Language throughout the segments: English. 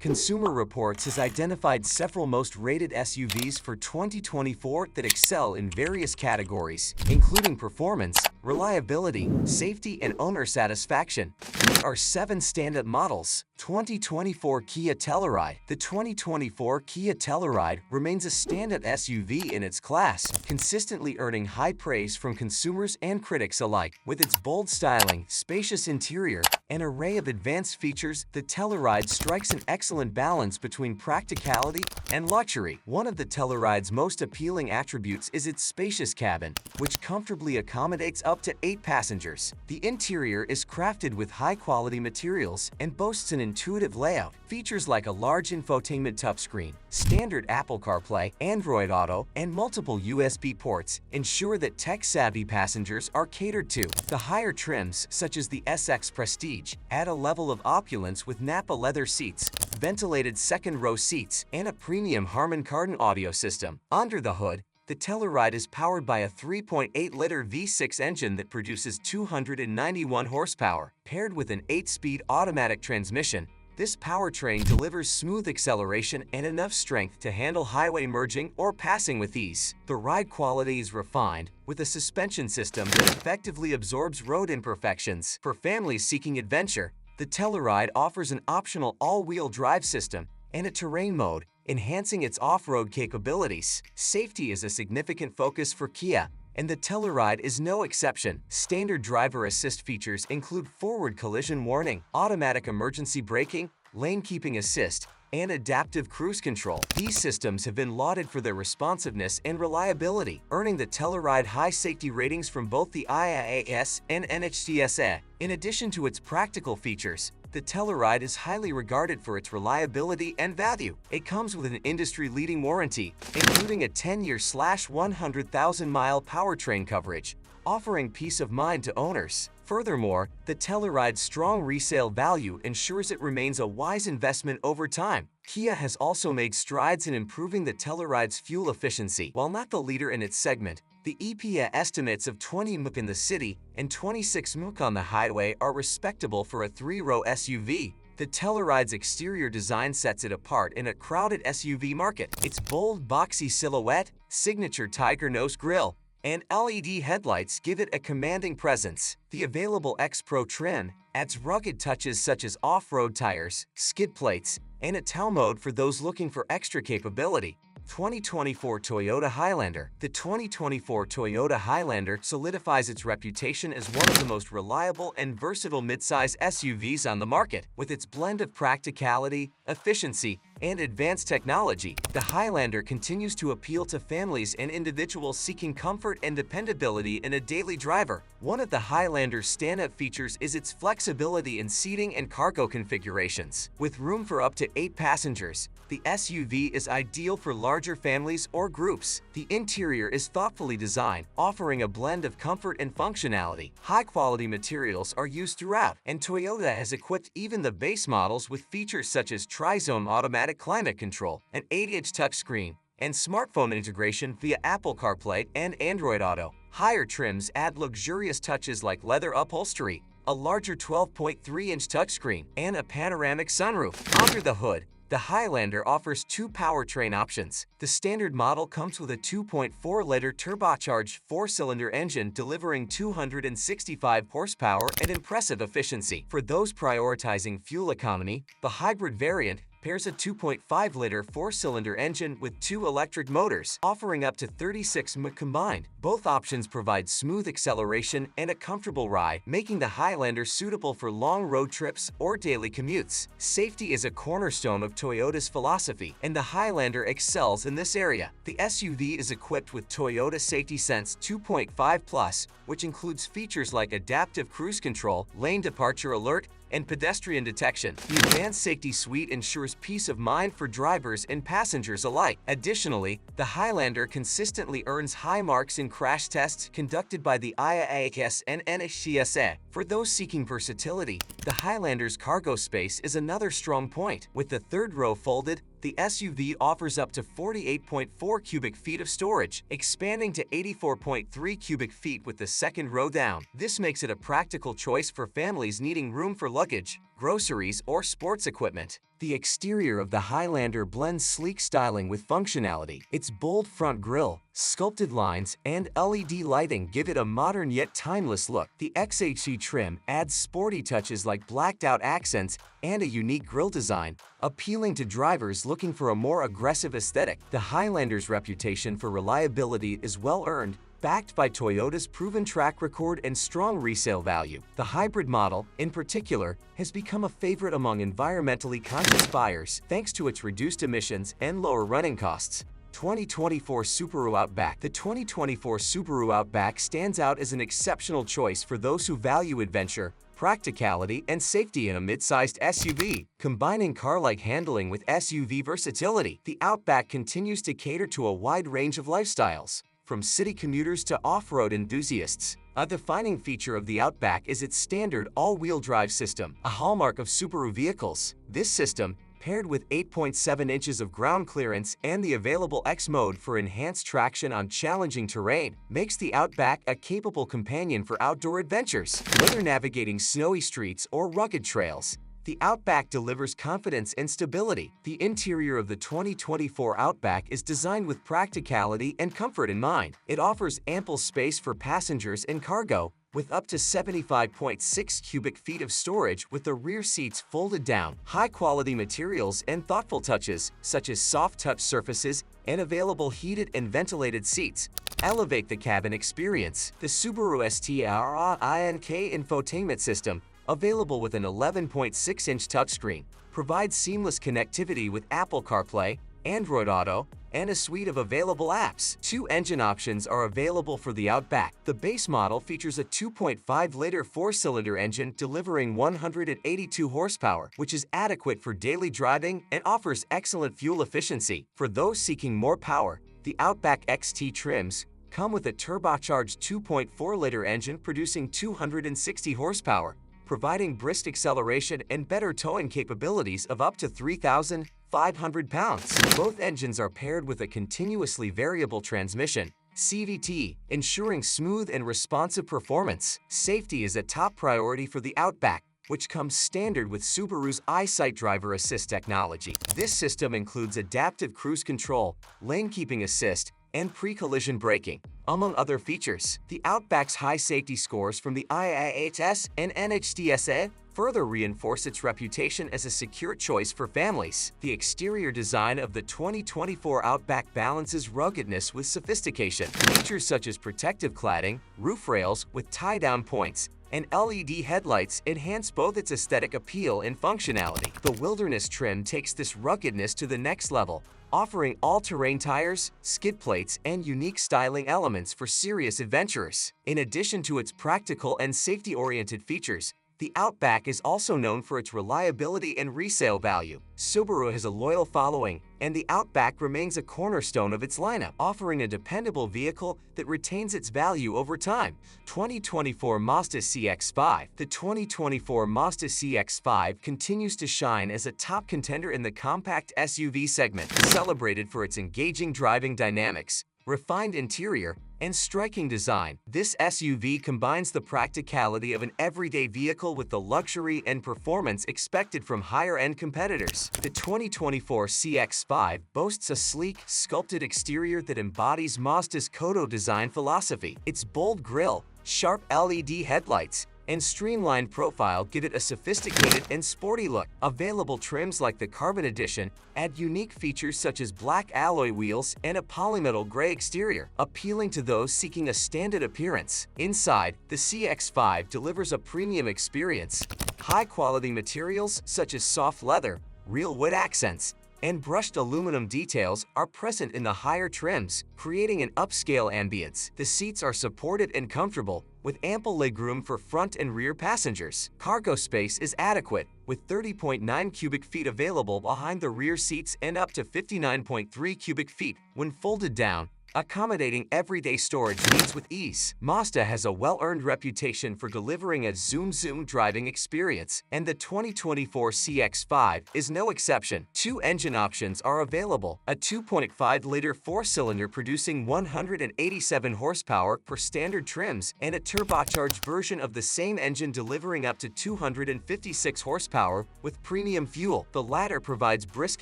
Consumer Reports has identified several most rated SUVs for 2024 that excel in various categories, including performance, reliability, safety, and owner satisfaction. Here are 7 standout models. 2024 Kia Telluride. The 2024 Kia Telluride remains a standout SUV in its class, consistently earning high praise from consumers and critics alike. With its bold styling, spacious interior, and array of advanced features, the Telluride strikes an excellent balance between practicality and luxury. One of the Telluride's most appealing attributes is its spacious cabin, which comfortably accommodates up to 8 passengers. The interior is crafted with high-quality materials and boasts an intuitive layout. Features like a large infotainment touchscreen, standard Apple CarPlay, Android Auto, and multiple USB ports ensure that tech-savvy passengers are catered to. The higher trims, such as the SX Prestige, add a level of opulence with Nappa leather seats, ventilated second-row seats, and a premium Harman Kardon audio system. Under the hood, the Telluride is powered by a 3.8-liter V6 engine that produces 291 horsepower. Paired with an 8-speed automatic transmission, this powertrain delivers smooth acceleration and enough strength to handle highway merging or passing with ease. The ride quality is refined, with a suspension system that effectively absorbs road imperfections. For families seeking adventure, the Telluride offers an optional all-wheel drive system and a terrain mode, enhancing its off-road capabilities. Safety is a significant focus for Kia, and the Telluride is no exception. Standard driver assist features include forward collision warning, automatic emergency braking, lane keeping assist, and adaptive cruise control. These systems have been lauded for their responsiveness and reliability, earning the Telluride high safety ratings from both the IAAS and NHTSA. In addition to its practical features, the Telluride is highly regarded for its reliability and value. It comes with an industry-leading warranty, including a 10-year/100,000-mile powertrain coverage, offering peace of mind to owners. Furthermore, the Telluride's strong resale value ensures it remains a wise investment over time. Kia has also made strides in improving the Telluride's fuel efficiency. While not the leader in its segment, the EPA estimates of 20 mph in the city and 26 mph on the highway are respectable for a 3-row SUV. The Telluride's exterior design sets it apart in a crowded SUV market. Its bold, boxy silhouette, signature tiger nose grille, and LED headlights give it a commanding presence. The available X Pro trim adds rugged touches such as off-road tires, skid plates, and a tow mode for those looking for extra capability. 2024 Toyota Highlander. The 2024 Toyota Highlander solidifies its reputation as one of the most reliable and versatile midsize SUVs on the market. With its blend of practicality, efficiency, and advanced technology, the Highlander continues to appeal to families and individuals seeking comfort and dependability in a daily driver. One of the Highlander's standout features is its flexibility in seating and cargo configurations. With room for up to 8 passengers, the SUV is ideal for larger families or groups. The interior is thoughtfully designed, offering a blend of comfort and functionality. High-quality materials are used throughout, and Toyota has equipped even the base models with features such as tri-zone automatic climate control, an 8-inch touchscreen, and smartphone integration via Apple CarPlay and Android Auto. Higher trims add luxurious touches like leather upholstery, a larger 12.3-inch touchscreen, and a panoramic sunroof. Under the hood, the Highlander offers 2 powertrain options. The standard model comes with a 2.4-liter turbocharged 4-cylinder engine delivering 265 horsepower and impressive efficiency. For those prioritizing fuel economy, the hybrid variant pairs a 2.5-liter 4-cylinder engine with 2 electric motors, offering up to 36 mph combined. Both options provide smooth acceleration and a comfortable ride, making the Highlander suitable for long road trips or daily commutes. Safety is a cornerstone of Toyota's philosophy, and the Highlander excels in this area. The SUV is equipped with Toyota Safety Sense 2.5 Plus, which includes features like adaptive cruise control, lane departure alert, and pedestrian detection. The Advanced Safety Suite ensures peace of mind for drivers and passengers alike. Additionally, the Highlander consistently earns high marks in crash tests conducted by the IAAS and NHTSA. For those seeking versatility, the Highlander's cargo space is another strong point. With the third row folded, the SUV offers up to 48.4 cubic feet of storage, expanding to 84.3 cubic feet with the second row down. This makes it a practical choice for families needing room for luggage, groceries, or sports equipment. The exterior of the Highlander blends sleek styling with functionality. Its bold front grille, sculpted lines, and LED lighting give it a modern yet timeless look. The XHC trim adds sporty touches like blacked-out accents and a unique grille design, appealing to drivers looking for a more aggressive aesthetic. The Highlander's reputation for reliability is well-earned, backed by Toyota's proven track record and strong resale value. The hybrid model, in particular, has become a favorite among environmentally conscious buyers thanks to its reduced emissions and lower running costs. 2024 Subaru Outback. The 2024 Subaru Outback stands out as an exceptional choice for those who value adventure, practicality, and safety in a mid-sized SUV. Combining car-like handling with SUV versatility, the Outback continues to cater to a wide range of lifestyles, from city commuters to off-road enthusiasts. A defining feature of the Outback is its standard all-wheel drive system, a hallmark of Subaru vehicles. This system, paired with 8.7 inches of ground clearance and the available X mode for enhanced traction on challenging terrain, makes the Outback a capable companion for outdoor adventures. Whether navigating snowy streets or rugged trails, the Outback delivers confidence and stability. The interior of the 2024 Outback is designed with practicality and comfort in mind. It offers ample space for passengers and cargo, with up to 75.6 cubic feet of storage with the rear seats folded down. High-quality materials and thoughtful touches, such as soft-touch surfaces and available heated and ventilated seats, elevate the cabin experience. The Subaru STRINK infotainment system, available with an 11.6-inch touchscreen, provides seamless connectivity with Apple CarPlay, Android Auto, and a suite of available apps. Two engine options are available for the Outback. The base model features a 2.5-liter four-cylinder engine delivering 182 horsepower, which is adequate for daily driving and offers excellent fuel efficiency. For those seeking more power, the Outback XT trims come with a turbocharged 2.4-liter engine producing 260 horsepower, providing brisk acceleration and better towing capabilities of up to 3,500 pounds. Both engines are paired with a continuously variable transmission, CVT, ensuring smooth and responsive performance. Safety is a top priority for the Outback, which comes standard with Subaru's EyeSight driver assist technology. This system includes adaptive cruise control, lane keeping assist, and pre-collision braking, among other features. The Outback's high safety scores from the IIHS and NHTSA further reinforce its reputation as a secure choice for families. The exterior design of the 2024 Outback balances ruggedness with sophistication. Features such as protective cladding, roof rails with tie-down points, and LED headlights enhance both its aesthetic appeal and functionality. The Wilderness trim takes this ruggedness to the next level, offering all-terrain tires, skid plates, and unique styling elements for serious adventurers. In addition to its practical and safety-oriented features, the Outback is also known for its reliability and resale value. Subaru has a loyal following, and the Outback remains a cornerstone of its lineup, offering a dependable vehicle that retains its value over time. 2024 Mazda CX-5. The 2024 Mazda CX-5 continues to shine as a top contender in the compact SUV segment, celebrated for its engaging driving dynamics, refined interior, and striking design. This SUV combines the practicality of an everyday vehicle with the luxury and performance expected from higher-end competitors. The 2024 CX-5 boasts a sleek, sculpted exterior that embodies Mazda's Kodo design philosophy. Its bold grille, sharp LED headlights, and streamlined profile give it a sophisticated and sporty look. Available trims like the Carbon Edition add unique features such as black alloy wheels and a polymetal gray exterior, appealing to those seeking a standard appearance. Inside, the CX-5 delivers a premium experience. High-quality materials such as soft leather, real wood accents, and brushed aluminum details are present in the higher trims, creating an upscale ambience. The seats are supported and comfortable, with ample legroom for front and rear passengers. Cargo space is adequate, with 30.9 cubic feet available behind the rear seats and up to 59.3 cubic feet when folded down, accommodating everyday storage needs with ease. Mazda has a well-earned reputation for delivering a zoom driving experience, and the 2024 CX-5 is no exception. Two engine options are available: a 2.5-liter four-cylinder producing 187 horsepower for standard trims, and a turbocharged version of the same engine delivering up to 256 horsepower with premium fuel. The latter provides brisk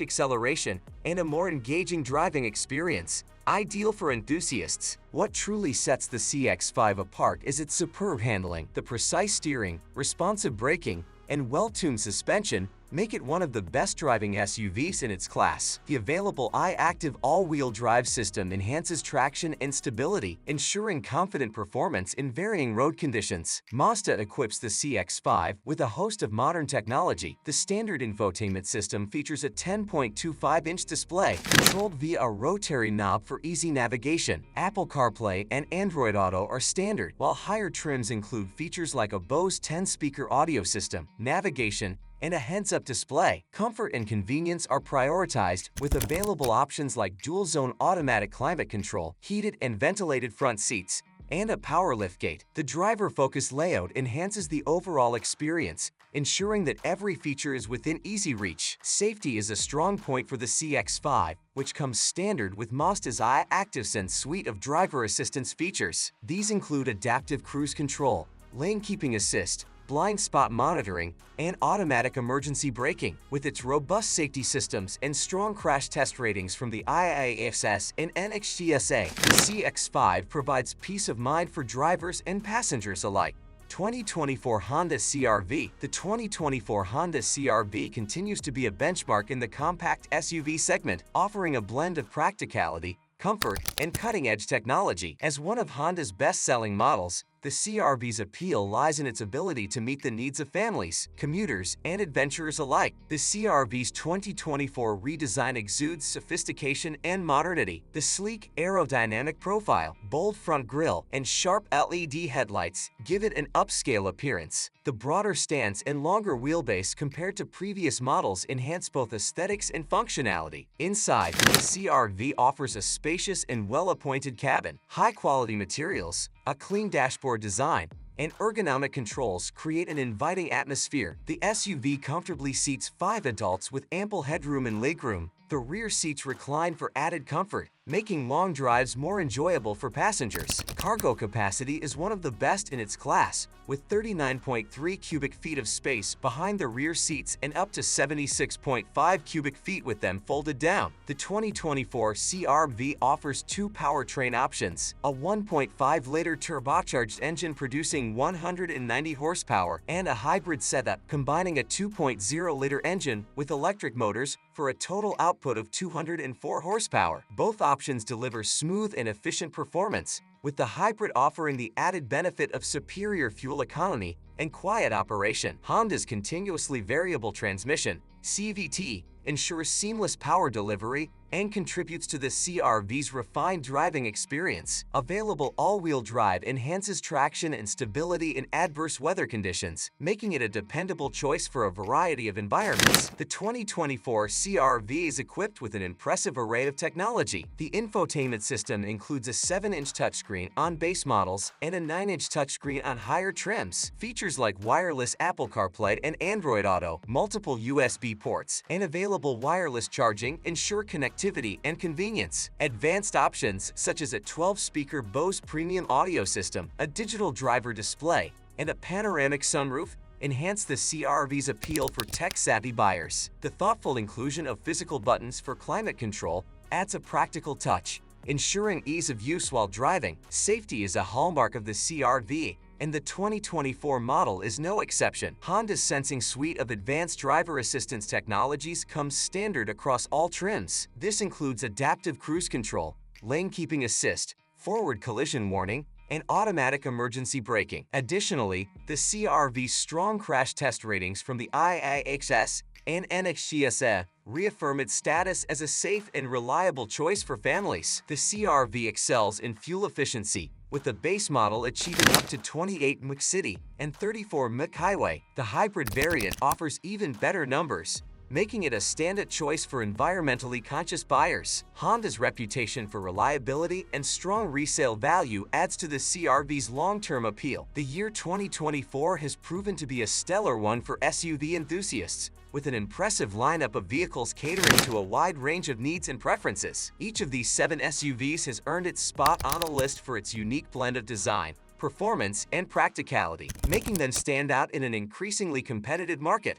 acceleration and a more engaging driving experience, ideal for enthusiasts. What truly sets the CX-5 apart is its superb handling. The precise steering, responsive braking, and well-tuned suspension make it one of the best driving SUVs in its class. The available iActive all-wheel drive system enhances traction and stability, ensuring confident performance in varying road conditions. Mazda equips the CX-5 with a host of modern technology. The standard infotainment system features a 10.25-inch display controlled via a rotary knob for easy navigation. Apple CarPlay and Android Auto are standard, while higher trims include features like a Bose 10-speaker audio system, navigation, and a heads-up display. Comfort and convenience are prioritized with available options like dual-zone automatic climate control, heated and ventilated front seats, and a power liftgate. The driver-focused layout enhances the overall experience, ensuring that every feature is within easy reach. Safety is a strong point for the CX-5, which comes standard with Mazda's iActive suite of driver assistance features. These include adaptive cruise control, lane keeping assist, blind spot monitoring, and automatic emergency braking. With its robust safety systems and strong crash test ratings from the IIHS and NHTSA, the CX-5 provides peace of mind for drivers and passengers alike. 2024 Honda CR-V. The 2024 Honda CR-V continues to be a benchmark in the compact SUV segment, offering a blend of practicality, comfort, and cutting-edge technology. As one of Honda's best-selling models, the CR-V's appeal lies in its ability to meet the needs of families, commuters, and adventurers alike. The CR-V's 2024 redesign exudes sophistication and modernity. The sleek, aerodynamic profile, bold front grille, and sharp LED headlights give it an upscale appearance. The broader stance and longer wheelbase compared to previous models enhance both aesthetics and functionality. Inside, the CR-V offers a spacious and well-appointed cabin, high-quality materials, a clean dashboard design, and ergonomic controls create an inviting atmosphere. The SUV comfortably seats 5 adults with ample headroom and legroom. The rear seats recline for added comfort, making long drives more enjoyable for passengers. Cargo capacity is one of the best in its class, with 39.3 cubic feet of space behind the rear seats and up to 76.5 cubic feet with them folded down. The 2024 CR-V offers two powertrain options: a 1.5-liter turbocharged engine producing 190 horsepower and a hybrid setup combining a 2.0-liter engine with electric motors for a total output of 204 horsepower. Both options deliver smooth and efficient performance, with the hybrid offering the added benefit of superior fuel economy and quiet operation. Honda's continuously variable transmission, CVT, ensures seamless power delivery and contributes to the CR-V's refined driving experience. Available all-wheel drive enhances traction and stability in adverse weather conditions, making it a dependable choice for a variety of environments. The 2024 CR-V is equipped with an impressive array of technology. The infotainment system includes a 7-inch touchscreen on base models and a 9-inch touchscreen on higher trims. Features like wireless Apple CarPlay and Android Auto, multiple USB ports, and available wireless charging ensure connectivity and convenience. Advanced options such as a 12-speaker Bose premium audio system, a digital driver display, and a panoramic sunroof enhance the CR-V's appeal for tech-savvy buyers. The thoughtful inclusion of physical buttons for climate control adds a practical touch, ensuring ease of use while driving. Safety is a hallmark of the CR-V, and the 2024 model is no exception. Honda's sensing suite of advanced driver assistance technologies comes standard across all trims. This includes adaptive cruise control, lane keeping assist, forward collision warning, and automatic emergency braking. Additionally, the CR-V's strong crash test ratings from the IIHS and NHTSA reaffirm its status as a safe and reliable choice for families. The CR-V excels in fuel efficiency, with the base model achieving up to 28 mph city and 34 mph highway. The hybrid variant offers even better numbers, making it a standout choice for environmentally conscious buyers. Honda's reputation for reliability and strong resale value adds to the CR-V's long-term appeal. The year 2024 has proven to be a stellar one for SUV enthusiasts, with an impressive lineup of vehicles catering to a wide range of needs and preferences. Each of these 7 SUVs has earned its spot on the list for its unique blend of design, performance, and practicality, making them stand out in an increasingly competitive market.